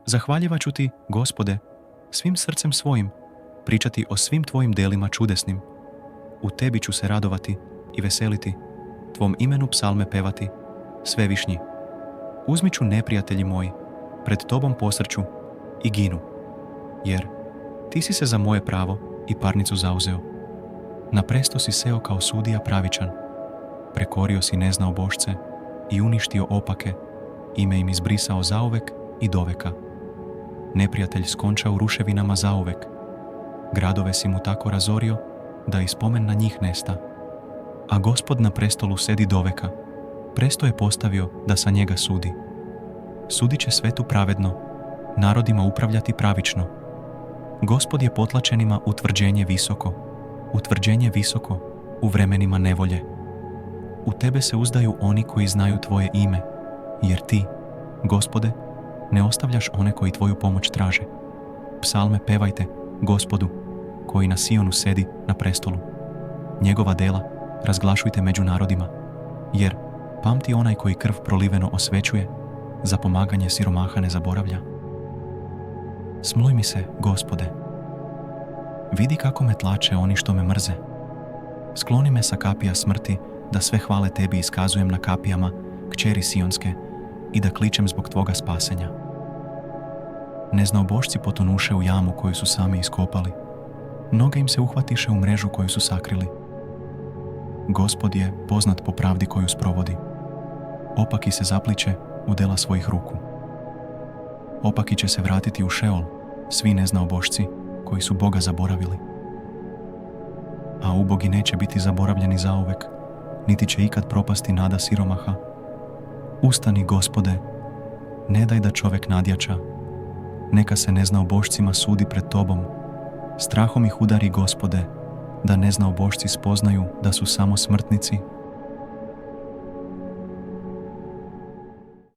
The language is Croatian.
Zahvaljivat ću ti, Gospode, svim srcem svojim, pričati o svim tvojim delima čudesnim. U tebi ću se radovati i veseliti, tvom imenu psalme pevati, svevišnji. Uzmiću neprijatelji moji, pred tobom posrću i ginu. Jer ti si se za moje pravo i parnicu zauzeo. Na presto si seo kao sudija pravičan. Prekorio si neznaobošce i uništio opake, ime im izbrisao zauvek i doveka. Neprijatelj skonča u ruševinama zauvek. Gradove si mu tako razorio da i spomen na njih nesta. A Gospod na prestolu sedi doveka. Presto je postavio da sa njega sudi. Sudit će svetu pravedno, narodima upravljati pravično. Gospod je potlačenima utvrđenje visoko u vremenima nevolje. U tebe se uzdaju oni koji znaju tvoje ime, jer ti, Gospode, ne ostavljaš one koji tvoju pomoć traže. Psalme pevajte Gospodu, koji na Sionu sedi na prestolu. Njegova dela razglašujte među narodima, jer pamti onaj koji krv proliveno osvećuje, za pomaganje siromaha ne zaboravlja. Smluj mi se, Gospode. Vidi kako me tlače oni što me mrze. Skloni me sa kapija smrti, da sve hvale tebi iskazujem na kapijama, kćeri Sionske, i da kličem zbog tvoga spasenja. Neznaobošci potonuše u jamu koju su sami iskopali. Noge im se uhvatiše u mrežu koju su sakrili. Gospod je poznat po pravdi koju sprovodi. Opaki se zapliče u dela svojih ruku. Opaki će se vratiti u Šeol, svi neznaobošci koji su Boga zaboravili. A ubogi neće biti zaboravljeni zauvek, niti će ikad propasti nada siromaha. Ustani, Gospode, ne daj da čovjek nadjača. Neka se neznaobošcima sudi pred tobom. Strahom ih udari, Gospode, da neznaobošci spoznaju da su samo smrtnici